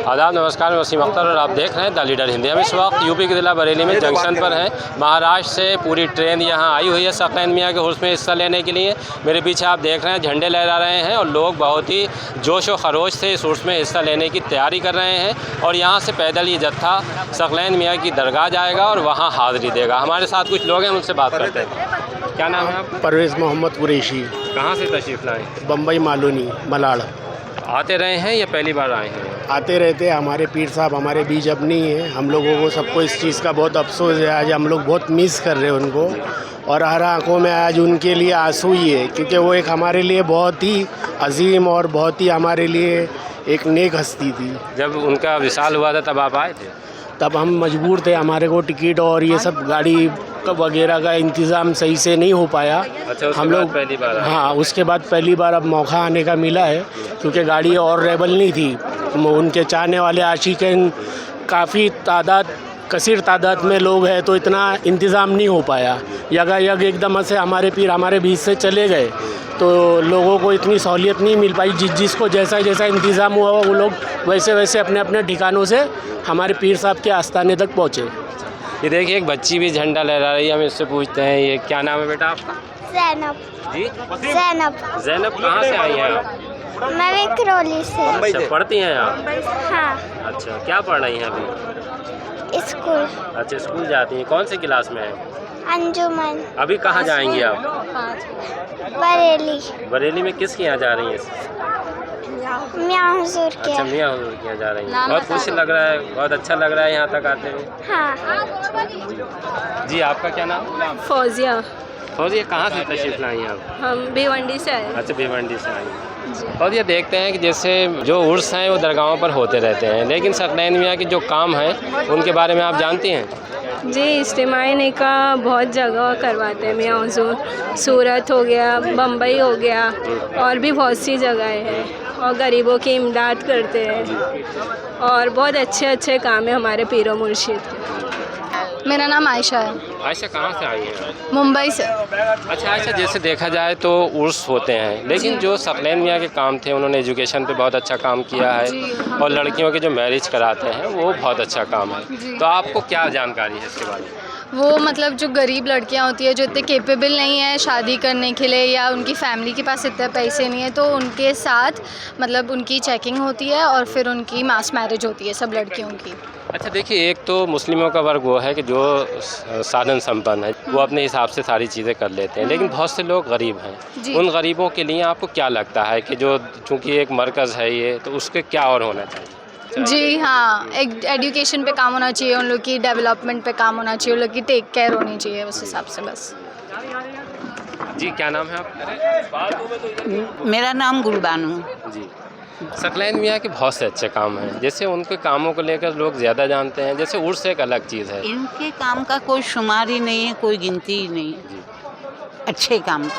आदाब, नमस्कार। मैं वसीम अख्तर और आप देख रहे हैं द लीडर हिंदी। हम इस वक्त यूपी के ज़िला बरेली में जंक्शन पर हैं। महाराष्ट्र से पूरी ट्रेन यहां आई हुई है सकलैन मियाँ के उर्स में हिस्सा लेने के लिए। मेरे पीछे आप देख रहे हैं झंडे लहरा रहे हैं और लोग बहुत ही जोश व खरोश से इस उर्स में हिस्सा लेने की तैयारी कर रहे हैं। और यहाँ से पैदल ये जत्था सकलैन मियाँ की दरगाह जाएगा और वहाँ हाज़िरी देगा। हमारे साथ कुछ लोग हैं, उनसे बात करते हैं। क्या नाम है आप? परवेज़ मोहम्मद कुरैशी। कहाँ से तशरीफ़ लाए? बम्बई मालूनी मलाड़। आते रहे हैं या पहली बार आए हैं? आते रहते हैं। हमारे पीर साहब हमारे बीच अब नहीं है। हम लोगों को सबको इस चीज़ का बहुत अफसोस है। आज हम लोग बहुत मिस कर रहे हैं उनको और हर आंखों में आज उनके लिए आंसू ही है, क्योंकि वो एक हमारे लिए बहुत ही अजीम और बहुत ही हमारे लिए एक नेक हस्ती थी। जब उनका विशाल हुआ था तब आप आए थे? तब हम मजबूर थे, हमारे को टिकट और ये सब गाड़ी वगैरह का इंतज़ाम सही से नहीं हो पाया। अच्छा, हम लोग पहली बार? हाँ, उसके बाद पहली बार अब मौका आने का मिला है, क्योंकि गाड़ी और रेबल नहीं थी। उनके चाहने वाले आशिकीन काफ़ी कसीर तादाद में लोग हैं, तो इतना इंतज़ाम नहीं हो पाया। यग एकदम से हमारे पीर हमारे बीच से चले गए तो लोगों को इतनी सहूलियत नहीं मिल पाई। जिसको जैसा इंतज़ाम हुआ वो लोग वैसे वैसे अपने अपने ठिकानों से हमारे पीर साहब के आस्थाने तक पहुँचे। ये देखिए एक बच्ची भी झंडा लहरा रही है। हम इससे पूछते हैं, ये क्या नाम है बेटा आपका? ज़ैनब। जी? ज़ैनब कहाँ से आई हैं आप? मैं विक्रोली से। अच्छा, पढ़ती हैं आप? हाँ। अच्छा, क्या पढ़ रही हैं अभी? स्कूल। अच्छा, स्कूल जाती हैं। कौन सी क्लास में हैं? अंजुमन। अभी कहाँ जाएंगी आप? बरेली। बरेली में किसके यहाँ जा रही हैं? मियाँ हुजूर के। अच्छा, मियाँ हुजूर के यहाँ जा रही हैं। बहुत खुश लग रहा है, बहुत अच्छा लग रहा है यहाँ तक आते हुए। हाँ। जी, आपका क्या नाम? फौजिया। फौजिया, कहाँ से तशरीफ़ लाई हैं आप? हम भिवंडी से आए। अच्छा, भिवंडी से आई हैं। और ये देखते हैं कि जैसे जो उर्स हैं वो दरगाहों पर होते रहते हैं, लेकिन सकलैन मियाँ के जो काम हैं उनके बारे में आप जानती हैं? जी, इज्तिमाई निकाह बहुत जगह करवाते हैं मियाँ हुजूर। सूरत हो गया, बम्बई हो गया और भी बहुत सी जगहें हैं, और गरीबों की इमदाद करते हैं और बहुत अच्छे अच्छे काम है हमारे पीरो मुर्शिद के। मेरा नाम आयशा है। आयशा, कहाँ से आई हैं? मुंबई से। अच्छा आयशा, जैसे देखा जाए तो उर्स होते हैं, लेकिन जो सकलैन मियाँ के काम थे उन्होंने एजुकेशन पे बहुत अच्छा काम किया है और लड़कियों के जो मैरिज कराते हैं वो बहुत अच्छा काम है। तो आपको क्या जानकारी है इसके बारे में? वो मतलब जो गरीब लड़कियां होती है, जो इतने केपेबल नहीं है शादी करने के लिए, या उनकी फैमिली के पास इतने पैसे नहीं है, तो उनके साथ मतलब उनकी चेकिंग होती है और फिर उनकी मास मैरिज होती है सब लड़कियों की। अच्छा, देखिए एक तो मुस्लिमों का वर्ग वो है कि जो साधन संपन्न है वो अपने हिसाब से सारी चीज़ें कर लेते हैं, लेकिन बहुत से लोग गरीब हैं। उन गरीबों के लिए आपको क्या लगता है कि जो चूँकि एक मरकज़ है ये, तो उसके क्या और होना चाहिए? जी हाँ, एक एजुकेशन पे काम होना चाहिए, उन लोग की डेवलपमेंट पे काम होना चाहिए, उन लोग की टेक केयर होनी चाहिए उस हिसाब से बस। जी, क्या नाम है आपका? मेरा नाम गुलबानू। जी, सकलैन मियाँ के बहुत से अच्छे काम हैं, जैसे उनके कामों को लेकर लोग ज़्यादा जानते हैं। जैसे उर्स एक अलग चीज़ है। इनके काम का कोई शुमार ही नहीं है, कोई गिनती ही नहीं है। अच्छे काम।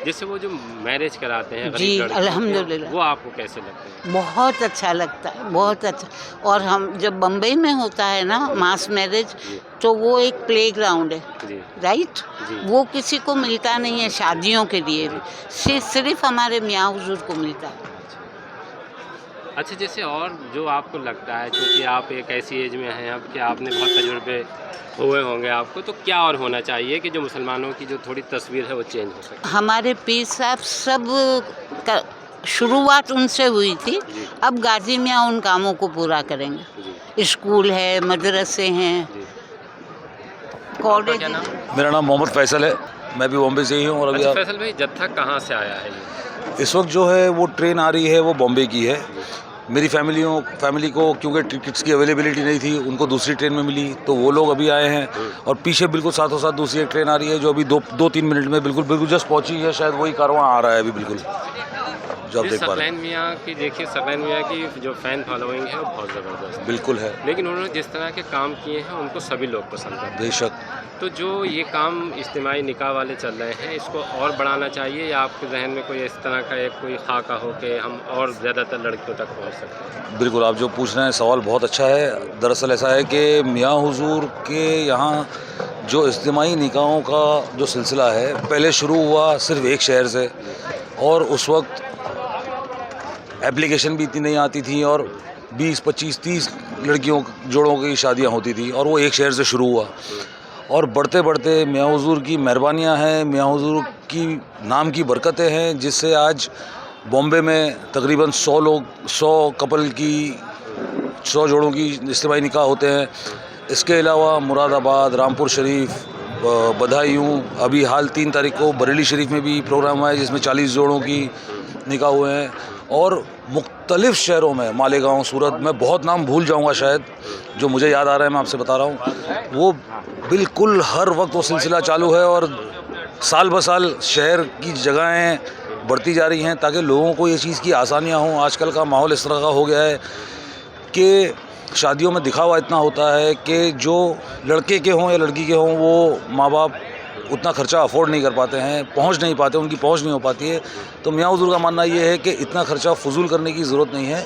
जैसे वो जो मैरिज कराते हैं जी, अल्हम्दुलिल्लाह। वो आपको कैसे लगते हैं? बहुत अच्छा लगता है, बहुत अच्छा। और हम जब बम्बई में होता है ना मास मैरिज, तो वो एक प्लेग्राउंड है, राइट? वो किसी को मिलता नहीं है शादियों के लिए भी, सिर्फ हमारे मियाँ हुजूर को मिलता है। अच्छा, जैसे और जो आपको लगता है, क्योंकि आप एक ऐसी एज में हैं अब कि आपने बहुत तजुर्बे हुए होंगे आपको, तो क्या और होना चाहिए कि जो मुसलमानों की जो थोड़ी तस्वीर है वो चेंज हो सके? हमारे पीर साहब सब का शुरुआत उनसे हुई थी, अब गाजी मियाँ उन कामों को पूरा करेंगे। स्कूल है, मदरसे हैं, कॉलेज। मेरा नाम मोहम्मद फैसल है, मैं भी बॉम्बे से ही हूँ। और अभी फैसल भाई, जत्था कहाँ से आया है? इस वक्त जो है वो ट्रेन आ रही है वो बॉम्बे की है। मेरी फैमिली को क्योंकि टिकट्स की अवेलेबिलिटी नहीं थी, उनको दूसरी ट्रेन में मिली, तो वो लोग अभी आए हैं। और पीछे बिल्कुल साथों साथ दूसरी एक ट्रेन आ रही है जो अभी 2-3 मिनट में बिल्कुल जस्ट पहुंची है, शायद वही कारवां आ रहा है अभी बिल्कुल। जो आप देख पा रहे सकलैन मियाँ की देखिए, सकलैन मियाँ की जो फ़ैन फॉलोइंग है वो बहुत ज़बरदस्त हैं। है, बिल्कुल है, लेकिन उन्होंने जिस तरह के काम किए हैं उनको सभी लोग पसंद करते हैं। बेशक। तो जो ये काम इज्तिमाई निकाह वाले चल रहे हैं, इसको और बढ़ाना चाहिए या आपके जहन में कोई इस तरह का एक कोई खाका हो कि हम और ज़्यादातर लड़कियों तक पहुँच सकते हैं? बिल्कुल, आप जो पूछ रहे हैं सवाल बहुत अच्छा है। दरअसल ऐसा है कि मियाँ हुजूर के यहाँ जो इज्तिमाई निकाहों का जो सिलसिला है, पहले शुरू हुआ सिर्फ एक शहर से, और उस वक्त एप्लीकेशन भी इतनी नहीं आती थी और 20, 25, 30 लड़कियों जोड़ों की शादियाँ होती थी, और वो एक शहर से शुरू हुआ। और बढ़ते बढ़ते मियाँ हुजूर की मेहरबानियाँ हैं, मियाँ हुजूर की नाम की बरकतें हैं, जिससे आज बॉम्बे में तकरीबन 100 कपल की 100 जोड़ों की इज्तिमाई निकाह होते हैं। इसके अलावा मुरादाबाद, रामपुर शरीफ, बदायूं, अभी हाल 3 तारीख को बरेली शरीफ में भी प्रोग्राम हुआ है जिसमें 40 जोड़ों की निकाह हुए हैं, और मुख्तलिफ़ शहरों में, मालेगांव, सूरत, मैं बहुत नाम भूल जाऊंगा शायद, जो मुझे याद आ रहा है मैं आपसे बता रहा हूँ। वो बिल्कुल हर वक्त वो सिलसिला चालू है, और साल ब साल शहर की जगहें बढ़ती जा रही हैं ताकि लोगों को ये चीज़ की आसानियाँ हों। आजकल का माहौल इस तरह का हो गया है कि शादियों में दिखावा इतना होता है कि जो लड़के के हों या लड़की के हों, वो माँ बाप उतना खर्चा अफोर्ड नहीं कर पाते हैं, पहुंच नहीं पाते, उनकी पहुंच नहीं हो पाती है। तो मियाँ हुजूर का मानना ये है कि इतना खर्चा फजूल करने की ज़रूरत नहीं है,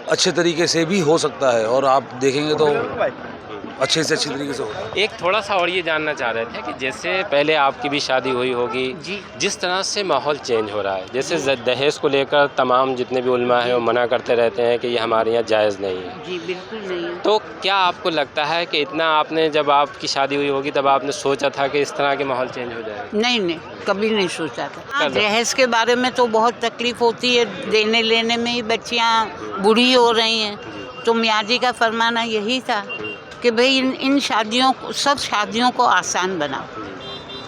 अच्छे तरीके से भी हो सकता है, और आप देखेंगे तो अच्छे से अच्छी तरीके से होगा। एक थोड़ा सा और ये जानना चाह रहे थे कि जैसे पहले आपकी भी शादी हुई होगी, जिस तरह से माहौल चेंज हो रहा है, जैसे दहेज को लेकर तमाम जितने भी उलमा हैं वो मना करते रहते हैं कि ये हमारे यहाँ जायज़ नहीं है। जी बिल्कुल नहीं है। तो क्या आपको लगता है कि इतना आपने, जब आपकी शादी हुई होगी तब आपने सोचा था कि इस तरह के माहौल चेंज हो जाएगा? नहीं, कभी नहीं सोचा था। दहेज के बारे में तो बहुत तकलीफ होती है, देने लेने में ही बच्चियाँ बूढ़ी हो रही हैं। तो मियाँ जी का फरमाना यही था कि भाई इन शादियों को, सब शादियों को आसान बनाओ।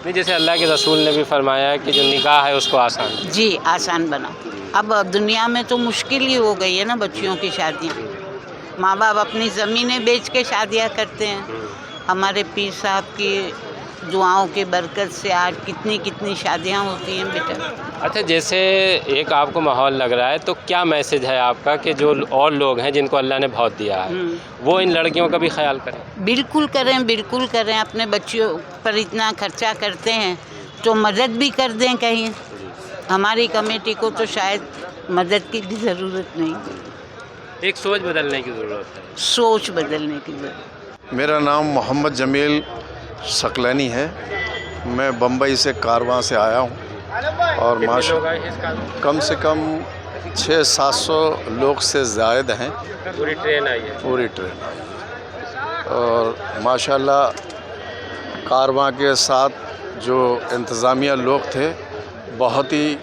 नहीं, जैसे अल्लाह के रसूल ने भी फरमाया है कि जो निकाह है उसको आसान। जी, आसान बनाओ। अब दुनिया में तो मुश्किल ही हो गई है ना बच्चियों की शादियाँ। माँ बाप अपनी ज़मीनें बेच के शादियाँ करते हैं। हमारे पीर साहब की दुआओं के बरकत से आज कितनी कितनी शादियाँ होती हैं बेटा। अच्छा, जैसे एक आपको माहौल लग रहा है, तो क्या मैसेज है आपका कि जो और लोग हैं जिनको अल्लाह ने बहुत दिया है, वो इन लड़कियों का भी ख्याल करें? बिल्कुल करें, बिल्कुल करें। अपने बच्चियों पर इतना खर्चा करते हैं तो मदद भी कर दें कहीं। हमारी कमेटी को तो शायद मदद की भी ज़रूरत नहीं, एक सोच बदलने की ज़रूरत है। सोच बदलने की ज़रूरत। मेरा नाम मोहम्मद जमील सकलैनी है। मैं बम्बई से कारवां से आया हूँ, और माशाल्लाह कम से कम 600-700 लोग से ज़ायद हैं। पूरी ट्रेन आई है? पूरी ट्रेन आई है। और माशाल्लाह कारवां के साथ जो इंतज़ामिया लोग थे, बहुत ही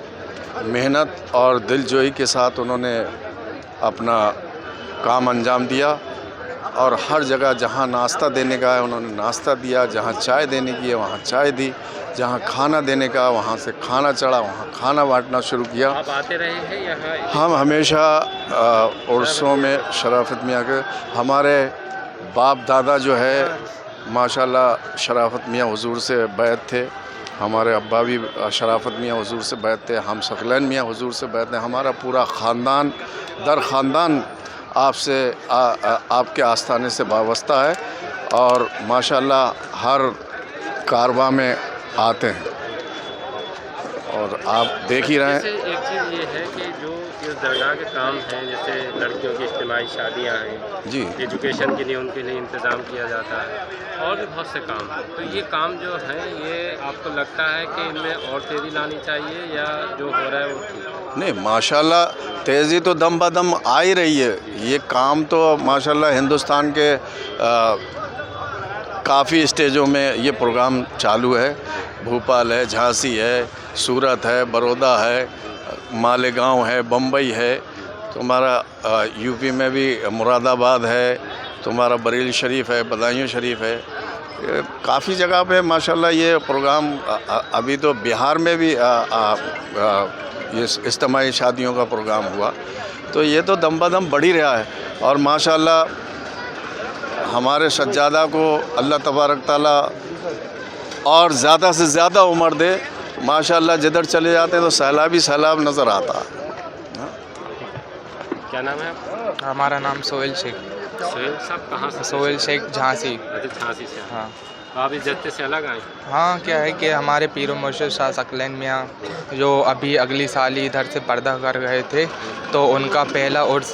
मेहनत और दिलजोई के साथ उन्होंने अपना काम अंजाम दिया, और हर जगह जहाँ नाश्ता देने का है उन्होंने नाश्ता दिया, जहाँ चाय देने की है वहाँ चाय दी, जहाँ खाना देने का वहाँ से खाना चढ़ा, वहाँ खाना बांटना शुरू किया। आप आते रहे हैं यहाँ? हम हमेशा उर्सों में शराफत मियाँ के, हमारे बाप दादा जो है माशाल्लाह शराफत मियाँ हुजूर से बैत थे। हमारे अब्बा भी शराफत मियाँ हुजूर से बैत थे, हम सकलैन मियाँ हुजूर से बैत थे। हमारा पूरा ख़ानदान दर ख़ानदान आपसे आपके आस्थाने से वाबस्ता है, और माशाल्लाह हर कारवां में आते हैं, और आप देख ही रहे हैं। जैसे एक चीज़ ये है कि जो इस दरगाह के काम हैं, जैसे लड़कियों की इज्तिमाई शादियाँ हैं जी, एजुकेशन के लिए उनके लिए इंतज़ाम किया जाता है, और भी बहुत से काम हैं, तो ये काम जो हैं ये आपको लगता है कि इनमें और तेज़ी लानी चाहिए या जो हो रहा है वो ठीक है? नहीं, माशाल्लाह तेज़ी तो दम बदम आ ही रही है। ये काम तो माशाल्लाह हिंदुस्तान के काफ़ी स्टेजों में ये प्रोग्राम चालू है। भोपाल है, झांसी है, सूरत है, बड़ौदा है, मालेगांव है, बम्बई है, तुम्हारा यूपी में भी मुरादाबाद है, तुम्हारा बरेली शरीफ है, बदायूं शरीफ है, काफ़ी जगह पे माशाल्लाह ये प्रोग्राम। अभी तो बिहार में भी ये इज्तिमाई शादियों का प्रोग्राम हुआ, तो ये तो दम बदम बढ़ ही रहा है। और माशाल्लाह हमारे सज्जादा को अल्लाह तबारक ताला और ज़्यादा से ज़्यादा उम्र दे। माशाल्लाह जिधर चले जाते हैं तो सैलाब ही सैलाब नज़र आता है। क्या नाम है आपका? हमारा नाम सोहेल शेख। सोहेल साहब कहाँ से? सोहेल शेख झांसी। अच्छा, झांसी से। हाँ तो आप इस जत्थे से अलग आए? हाँ, क्या है कि हमारे पीर मुर्शिद शाह सकलैन मियाँ जो अभी अगली साल ही इधर से पर्दा कर गए थे, तो उनका पहला उर्स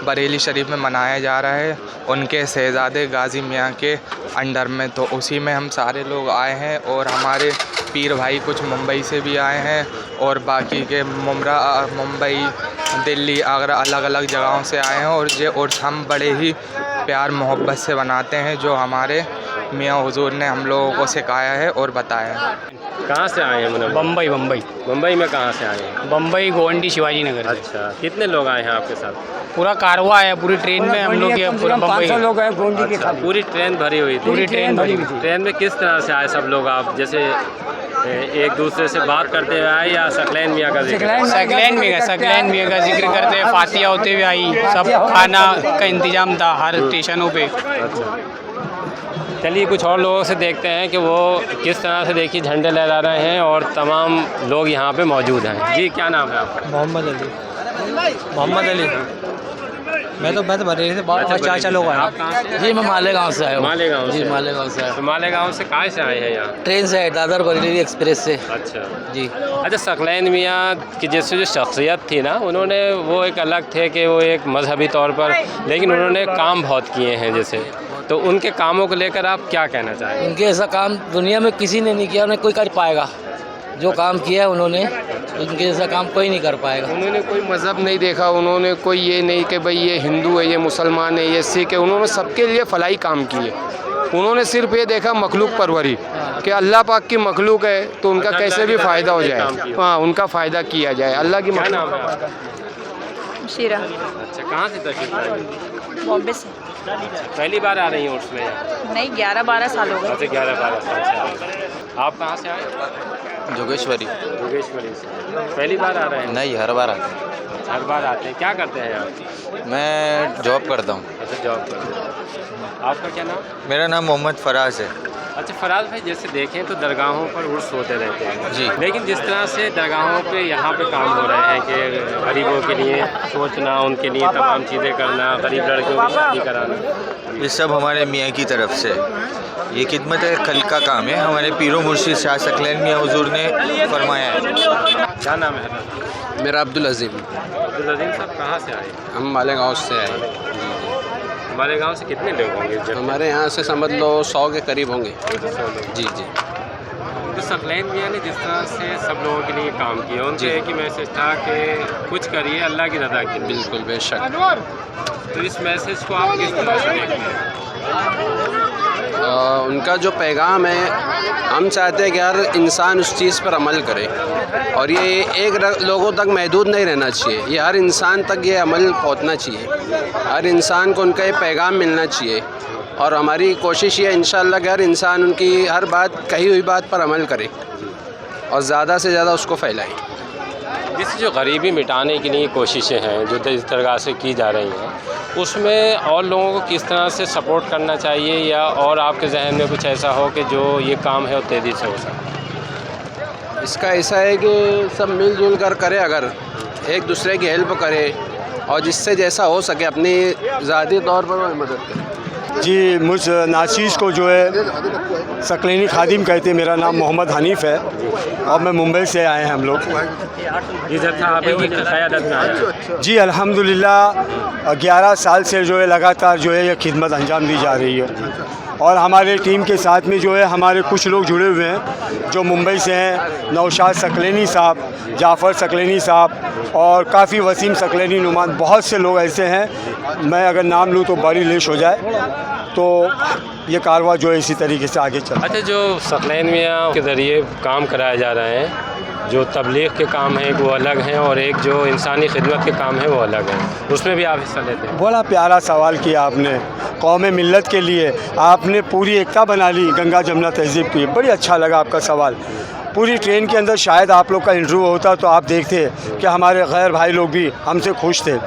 बरेली शरीफ में मनाया जा रहा है उनके शहज़ादे गाजी मियाँ के अंडर में। तो उसी में हम सारे लोग आए हैं और हमारे पीर भाई कुछ मुंबई से भी आए हैं और बाकी के मुंबई, दिल्ली, आगरा अलग अलग जगहों से आए हैं। और ये उर्स हम बड़े ही प्यार मोहब्बत से बनाते हैं, जो हमारे मियाँ हुजूर ने हम लोगों को सिखाया है और बताया है। कहाँ से आए हैं मुनव्वर? बम्बई। मुंबई में कहाँ से आए हैं? बम्बई गोवंडी शिवाजी नगर। अच्छा, कितने लोग आए हैं आपके साथ? पूरा कारवा है, पूरी ट्रेन में हम लोग पूरा बम्बई लोग हैं गोवंडी के अच्छा, पूरी ट्रेन भरी हुई थी? पूरी ट्रेन भरी हुई थी। ट्रेन में किस तरह से आए सब लोग? आप जैसे एक दूसरे से बात करते हुए आए या सकलैन मियाँ का जिक्र? सकलैन मियाँ का जिक्र करते हुए फातिया होते हुए आई। सब खाना का इंतजाम था हर स्टेशनों पे। अच्छा, चलिए कुछ और लोगों से देखते हैं कि वो किस तरह से देखिए झंडे लहरा रहे हैं और तमाम लोग यहाँ पे मौजूद हैं। जी क्या नाम है आपका? मोहम्मद अली। मैं तो बरेली से बहुत चाचा लोग आए। आप कहाँ से? जी मैं मालेगांव से आया हूँ। मालेगांव से? मालेगांव से आया। तो मालेगांव से कहाँ से आए हैं यहाँ? ट्रेन से आए, दादर बरेली एक्सप्रेस से। अच्छा जी। अच्छा, सकलैन मियाँ की जैसे जो शख्सियत थी ना, उन्होंने वो एक अलग थे कि वो एक मजहबी तौर पर, लेकिन उन्होंने काम बहुत किए हैं जैसे, तो उनके कामों को लेकर आप क्या कहना चाहेंगे? उनके ऐसा काम दुनिया में किसी ने नहीं किया, उन्हें कोई कर पाएगा। जो काम किया है उन्होंने, उनके जैसा काम कोई नहीं कर पाएगा। उन्होंने कोई मज़हब नहीं देखा, उन्होंने कोई ये नहीं कि भाई ये हिंदू है, ये मुसलमान है, ये सिख है। उन्होंने सबके लिए फलाई काम किए। उन्होंने सिर्फ ये देखा मखलूक परवरी कि अल्लाह पाक की मखलूक है तो उनका कैसे भी फ़ायदा हो जाए। हाँ, उनका फ़ायदा किया जाए। अल्लाह की मखलूक। शीरा। अच्छा, कहाँ से तशरीफ लाए? बॉम्बे से। पहली बार आ रही हैं उसमें? नहीं, 11-12 साल हो गए। अच्छा, 11-12 साल से आ रहे हैं। आप कहाँ से आए? जोगेश्वरी। जोगेश्वरी से। पहली बार आ रहे हैं? नहीं, हर बार आते हैं। हर बार आते हैं। क्या करते हैं आप? मैं जॉब करता हूँ। अच्छा, जॉब करते हैं। आपका क्या नाम? मेरा नाम मोहम्मद फराज है। अच्छा फराज भाई, जैसे देखें तो दरगाहों पर उर्स होते रहते हैं जी, लेकिन जिस तरह से दरगाहों पे यहाँ पे काम हो रहे हैं कि गरीबों के लिए सोचना, उनके लिए तमाम चीज़ें करना, गरीब लड़कियों की शादी कराना, ये सब हमारे मियाँ की तरफ से ये खिदमत खल्क का काम है। हमारे पीरो मुर्शिद शाह सकलैन मियाँ हुजूर ने फरमाया है। क्या नाम है? मेरा अब्दुल अजीम। अब्दुल अजीम साहब कहाँ से आए? हम मालेगांव से आए। हमारे गांव से कितने लोग होंगे? हमारे यहाँ से समझ लो 100 के करीब होंगे। 100 लोग। जी जी। तो सकलैन मियाँ ने जिस तरह से सब लोगों के लिए काम किया, उनसे एक ही मैसेज था कि कुछ करिए अल्लाह की रज़ा के लिए। बिल्कुल, बेशक। तो इस मैसेज को आप किस तरह से देखते हैं? उनका जो पैगाम है, हम चाहते हैं कि हर इंसान उस चीज़ पर अमल करे और ये एक लोगों तक महदूद नहीं रहना चाहिए। ये हर इंसान तक ये अमल पहुंचना चाहिए। हर इंसान को उनका ये पैगाम मिलना चाहिए और हमारी कोशिश ये इंशाअल्लाह कि हर इंसान उनकी हर बात, कही हुई बात पर अमल करे और ज़्यादा से ज़्यादा उसको फैलाए। जिस जो गरीबी मिटाने के लिए कोशिशें हैं जो इस तरह से की जा रही हैं, उसमें और लोगों को किस तरह से सपोर्ट करना चाहिए, या और आपके जहन में कुछ ऐसा हो कि जो ये काम है वो तेज़ी से हो सके? इसका ऐसा है कि सब मिलजुल कर करे, अगर एक दूसरे की हेल्प करे और जिससे जैसा हो सके अपनी ज़ाती तौर पर वो मदद करे। जी, मुझ नाचीज़ को जो है सकलैनी खादिम कहते हैं। मेरा नाम मोहम्मद हनीफ़ है और मैं मुंबई से आए हैं हम लोग। जी अल्हम्दुलिल्लाह 11 साल से जो है लगातार जो है ये खिदमत अंजाम दी जा रही है और हमारे टीम के साथ में जो है हमारे कुछ लोग जुड़े हुए हैं जो मुंबई से हैं। नौशाद सकलैनी साहब, जाफ़र सकलैनी साहब और काफ़ी वसीम सकलैनी नुमान, बहुत से लोग ऐसे हैं। मैं अगर नाम लूँ तो बड़ी लिस्ट हो जाए। तो ये कारवा जो है इसी तरीके से आगे चल। अच्छा, जो सकलैन मियाँ के ज़रिए काम कराए जा रहे हैं, जो तबलीग के काम हैं वो अलग हैं और एक जो इंसानी खिदमत के काम है वो अलग है, उसमें भी आप हिस्सा लेते हैं? बड़ा प्यारा सवाल किया आपने। कौम मिल्लत के लिए आपने पूरी एकता बना ली गंगा जमुना तहज़ीब की। बड़ी अच्छा लगा आपका सवाल। पूरी ट्रेन के अंदर शायद आप लोग का इंटरव्यू होता तो आप देखते कि हमारे गैर भाई लोग भी हमसे खुश थे।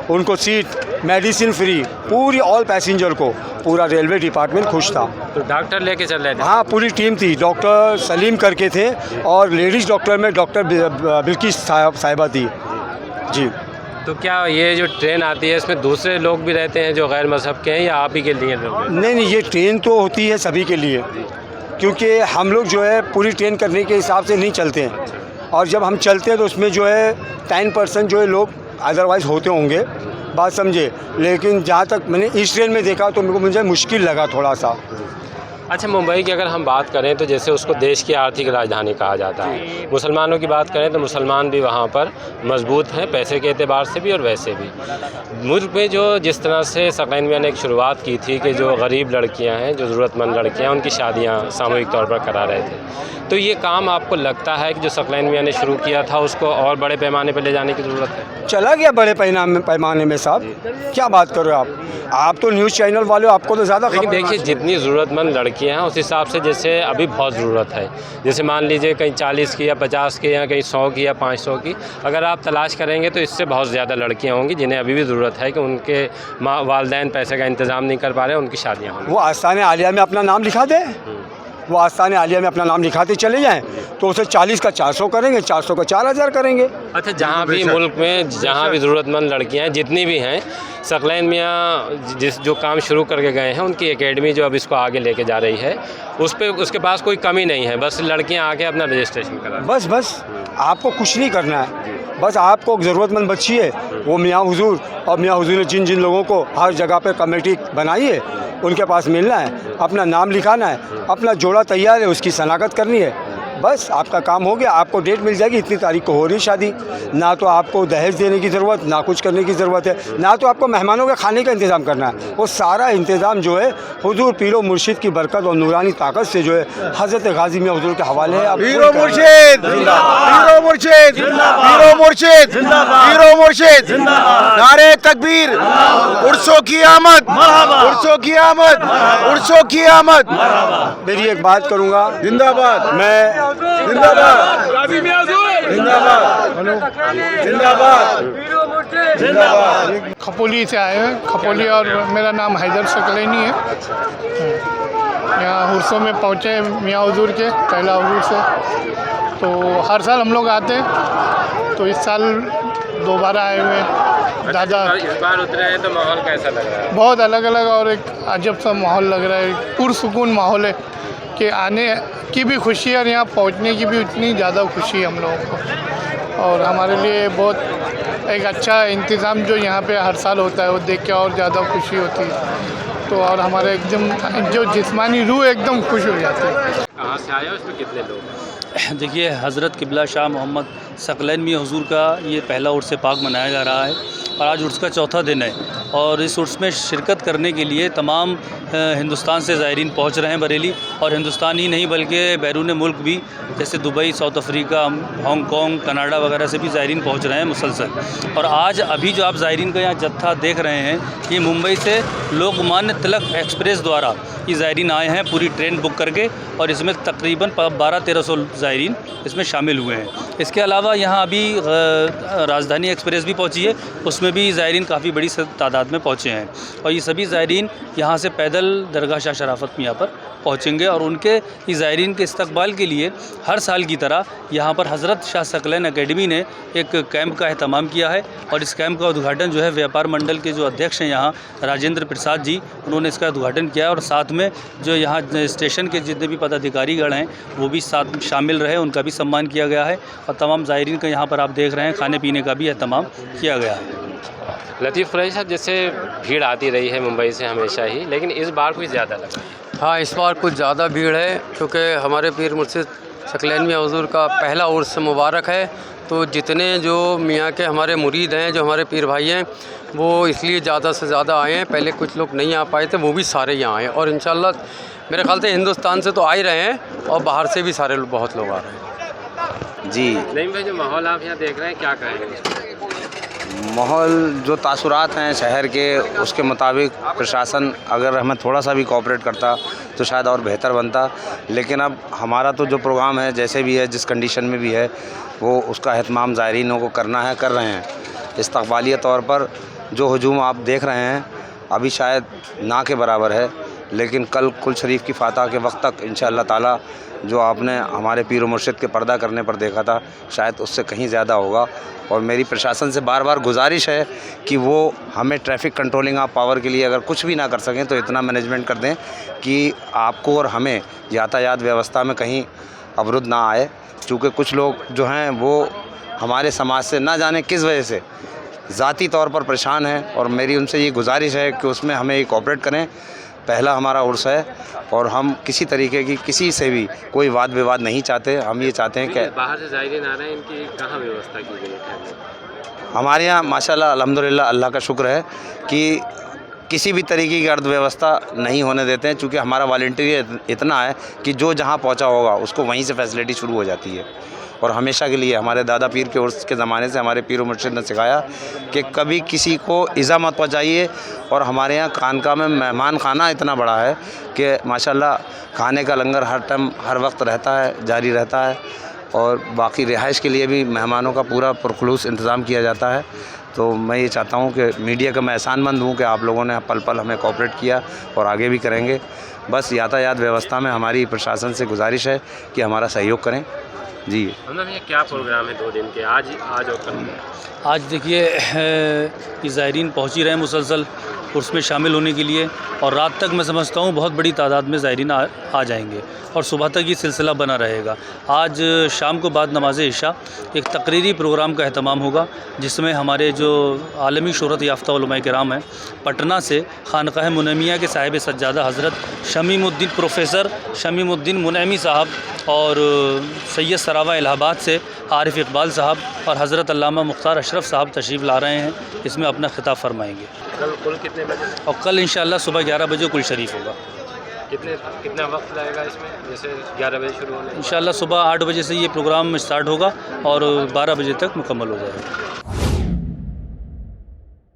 उनको सीट, मेडिसिन फ्री, पूरी ऑल पैसेंजर को पूरा रेलवे डिपार्टमेंट खुश था। तो डॉक्टर लेके चल रहे थे? हाँ, पूरी टीम थी। डॉक्टर सलीम करके थे और लेडीज़ डॉक्टर में डॉक्टर बिल्किस साहिबा थी। जी। तो क्या ये जो ट्रेन आती है इसमें दूसरे लोग भी रहते हैं जो गैर मज़हब के हैं या आप ही के लिए लोग हैं? नहीं, ये ट्रेन तो होती है सभी के लिए, क्योंकि हम लोग जो है पूरी ट्रेन करने के हिसाब से नहीं चलते हैं, और जब हम चलते हैं तो उसमें जो है 10% जो है लोग अदरवाइज़ होते होंगे, बात समझे। लेकिन जहाँ तक मैंने इस ट्रेन में देखा तो मुझे मुश्किल लगा थोड़ा सा। अच्छा, मुंबई की अगर हम बात करें तो जैसे उसको देश की आर्थिक राजधानी कहा जाता है। मुसलमानों की बात करें तो मुसलमान भी वहाँ पर मजबूत हैं, पैसे के एतबार से भी और वैसे भी। मुल्क में जो जिस तरह से सकलैन मियां ने एक शुरुआत की थी कि जो गरीब लड़कियाँ हैं, जो ज़रूरतमंद लड़कियाँ, उनकी शादियाँ सामूहिक तौर पर करा रहे थे, तो ये काम आपको लगता है कि जो सकलैन मियां ने शुरू किया था उसको और बड़े पैमाने पर ले जाने की ज़रूरत है? चला गया बड़े पैमाने में साहब, क्या बात कर रहे हो आप तो न्यूज़ चैनल वाले, आपको तो ज़्यादा। लेकिन देखिए, जितनी ज़रूरतमंद लड़कियां हैं उस हिसाब से जैसे अभी बहुत ज़रूरत है। जैसे मान लीजिए कहीं 40 की या 50 की या कहीं 100 की या 500 की, अगर आप तलाश करेंगे तो इससे बहुत ज़्यादा लड़कियां होंगी जिन्हें अभी भी ज़रूरत है कि उनके वालिदैन पैसे का इंतज़ाम नहीं कर पा रहे हैं, उनकी शादियाँ हों। वो आस्ताने आलिया में अपना नाम लिखा दे, वो आस्ताने आलिया में अपना नाम लिखाते चले जाएं तो उसे 40 का 400 करेंगे, 400 का 4000 करेंगे। अच्छा, जहाँ भी मुल्क में जहाँ भी ज़रूरतमंद लड़कियाँ हैं, जितनी भी हैं, सकलैन मियां जो काम शुरू करके गए हैं, उनकी एकेडमी जो अब इसको आगे लेके जा रही है, उसके पास कोई कमी नहीं है। बस लड़कियां आके अपना रजिस्ट्रेशन कराएं। बस आपको कुछ नहीं करना है, बस आपको ज़रूरतमंद बच्ची है, वो मियाँ हुजूर, और मियाँ हुजूर ने जिन जिन लोगों को हर जगह पे कमेटी बनाई है उनके पास मिलना है, अपना नाम लिखाना है, अपना जोड़ा तैयार है, उसकी शनाख्त करनी है, बस आपका काम हो गया। आपको डेट मिल जाएगी, इतनी तारीख को हो रही शादी। ना तो आपको दहेज देने की ज़रूरत, ना कुछ करने की ज़रूरत है, ना तो आपको मेहमानों के खाने का इंतज़ाम करना है। वो सारा इंतज़ाम जो है हुजूर पीरो मुर्शिद की बरकत और नूरानी ताकत से जो है हज़रत गाजी मियां हुजूर के हवाले है। पीरो मुर्शिद, पीरो मुर्शिद, पीरो मुर्शिद, पीरो मुर्शिद, नारे तकबीर, उर्सों की आमद, उर्सों की आमद, उर्सों की आमद। मेरी एक बात करूँगा, जिंदाबाद, मैं जिंदाबाद, जिंदाबाद, जिंदाबाद, जिंदाबाद। खपोली से आए हैं, खपोली, और मेरा नाम हैदर सकलैनी है। यहाँ हुर्सों में पहुँचे मियाँ हुजूर के पहला हुजूर से, तो हर साल हम लोग आते हैं, तो इस साल दोबारा आए हुए हैं। दादा इस बार उतरे हैं तो माहौल कैसा लग रहा है? बहुत अलग अलग और एक अजब सा माहौल लग रहा है, पुरसुकून माहौल है कि आने की भी खुशी है और यहाँ पहुँचने की भी उतनी ज़्यादा खुशी है हम लोगों को। और हमारे लिए बहुत एक अच्छा इंतज़ाम जो यहाँ पे हर साल होता है वो देख के और ज़्यादा खुशी होती है। तो और हमारे एकदम जो जिस्मानी रूह एकदम खुश हो जाती है। कहाँ से आए हो, इसमें कितने लोग हैं? देखिए, हज़रत क़िबला शाह मोहम्मद सकलैन मियां हुजूर का ये पहला उर्स पाक मनाया जा रहा है और आज उर्स का चौथा दिन है, और इस उर्स में शिरकत करने के लिए तमाम हिंदुस्तान से ज़ायरीन पहुंच रहे हैं बरेली, और हिंदुस्तान ही नहीं बल्कि बैरून मुल्क भी, जैसे Dubai, south Africa, Hong Kong, Canada वगैरह से भी ज़ायरीन पहुंच रहे हैं मुसलसल। और आज अभी जो आप ज़ायरीन का यहाँ जत्था देख रहे हैं, ये मुंबई से लोकमान्य तिलक एक्सप्रेस द्वारा ये ज़ायरीन आए हैं पूरी ट्रेन बुक करके, और इसमें तकरीबन 1200-1300 ज़ायरीन इसमें शामिल हुए हैं। इसके अलावा यहाँ अभी राजधानी एक्सप्रेस भी पहुँची है, उसमें भी ज़ायरीन काफ़ी बड़ी तादाद में पहुँचे हैं, और ये सभी ज़ायरीन यहाँ से पैदल दरगाह शाह शराफत मियां पर पहुँचेंगे। और उनके इस ज़ायरीन के इस्तकबाल के लिए हर साल की तरह यहाँ पर हज़रत शाह सकलैन एकेडमी ने एक कैंप का एहतमाम किया है, और इस कैंप का उद्घाटन जो है व्यापार मंडल के जो अध्यक्ष हैं यहाँ राजेंद्र प्रसाद जी, उन्होंने इसका उद्घाटन किया। और साथ में जो यहाँ स्टेशन के जितने भी पदाधिकारीगण हैं वो भी साथ शामिल रहे, उनका भी सम्मान किया गया है, और तमाम ज़ायरीन का यहाँ पर आप देख रहे हैं खाने पीने का भी एहतमाम किया गया है। लतीफ़ कुरैशी साहब, जैसे भीड़ आती रही है मुंबई से हमेशा ही, लेकिन इस बार कुछ ज़्यादा लगा? हाँ, इस बार कुछ ज़्यादा भीड़ है, क्योंकि हमारे पीर मुर्शिद सकलैन मियां हुजूर का पहला उर्स मुबारक है। तो जितने जो मियाँ के हमारे मुरीद हैं, जो हमारे पीर भाई हैं, वो इसलिए ज़्यादा से ज़्यादा आए हैं। पहले कुछ लोग नहीं आ पाए थे, वो भी सारे यहाँ आए, और इंशाल्लाह मेरे ख्याल से हिंदुस्तान से तो आ ही रहे हैं, और बाहर से भी सारे बहुत लोग आ रहे हैं। जी नहीं भाई, जो माहौल आप यहाँ देख रहे हैं, क्या कहेंगे? माहौल जो तासुरात हैं शहर के, उसके मुताबिक प्रशासन अगर हमें थोड़ा सा भी कोऑपरेट करता तो शायद और बेहतर बनता। लेकिन अब हमारा तो जो प्रोग्राम है, जैसे भी है, जिस कंडीशन में भी है, वो उसका एहतमाम ज़ायरीनों को करना है, कर रहे हैं। इस्तक़बालिया तौर पर जो हजूम आप देख रहे हैं अभी शायद ना के बराबर है, लेकिन कल कुल शरीफ की फ़ातह के वक्त तक इंशाअल्लाह ताला जो आपने हमारे पीर व मुर्शिद के पर्दा करने पर देखा था, शायद उससे कहीं ज़्यादा होगा। और मेरी प्रशासन से बार बार गुजारिश है कि वो हमें ट्रैफिक कंट्रोलिंग ऑफ पावर के लिए अगर कुछ भी ना कर सकें तो इतना मैनेजमेंट कर दें कि आपको और हमें यातायात व्यवस्था में कहीं अवरुद्ध ना आए। चूँकि कुछ लोग जो हैं वो हमारे समाज से ना जाने किस वजह से ज़ाती तौर पर परेशान हैं, और मेरी उनसे ये गुजारिश है कि उसमें हमें कोऑपरेट करें। पहला हमारा उर्स है और हम किसी तरीके की किसी से भी कोई वाद विवाद नहीं चाहते। हम ये चाहते हैं कि बाहर से ज़ायरीन आ रहे हैं, इनकी कहाँ व्यवस्था की गई है? हमारे यहाँ माशाल्लाह अल्हम्दुलिल्लाह अल्लाह का शुक्र है कि किसी भी तरीके की अर्थव्यवस्था नहीं होने देते हैं, चूँकि हमारा वॉलंटियर इतना है कि जो जहाँ पहुँचा होगा उसको वहीं से फैसिलिटी शुरू हो जाती है। और हमेशा के लिए हमारे दादा पीर के उर्स के ज़माने से हमारे पीर व मुर्शिद ने सिखाया कि कभी किसी को इज़ा मत पहुँचाइए। और हमारे यहाँ खानका में मेहमान खाना इतना बड़ा है कि माशाल्लाह खाने का लंगर हर टाइम हर वक्त रहता है, जारी रहता है। और बाकी रिहाइश के लिए भी मेहमानों का पूरा पुरखुलूस इंतज़ाम किया जाता है। तो मैं ये चाहता हूँ कि मीडिया का मैं एहसानमंद हूँ कि आप लोगों ने पल पल हमें कोऑपरेट किया और आगे भी करेंगे। बस यातायात व्यवस्था में हमारी प्रशासन से गुजारिश है कि हमारा सहयोग करें। जी मतलब ये क्या प्रोग्राम है 2 दिन के, आज और कल? आज देखिए कि ज़ायरीन पहुँच ही रहे हैं मुसलसल उसमें शामिल होने के लिए, और रात तक मैं समझता हूँ बहुत बड़ी तादाद में ज़ायरीन आ जाएंगे और सुबह तक ये सिलसिला बना रहेगा। आज शाम को बाद नमाज इशा एक तकरीरी प्रोग्राम का एहतमाम होगा, जिसमें हमारे जो आलमी शोहरत याफ्ता उलमा किराम हैं पटना से खानकाह मुनैमिया के साहिब सज्जादा हज़रत शमीमुद्दीन प्रोफेसर शमीमुद्दीन मुनैमी साहब और सैयद सरावा इलाहाबाद से आरिफ इकबाल साहब और हज़रत अल्लामा मुख्तार अशरफ साहब तशरीफ़ ला रहे हैं, इसमें अपना खिताब फरमाएंगे। कल कितने बजे? और कल इंशाअल्लाह सुबह 11 बजे कुल शरीफ होगा। कितना वक्त लगेगा इसमें? जैसे 11 बजे शुरू होने इंशाअल्लाह सुबह 8 बजे से ये प्रोग्राम स्टार्ट होगा और 12 बजे तक मुकम्मल हो जाएगा।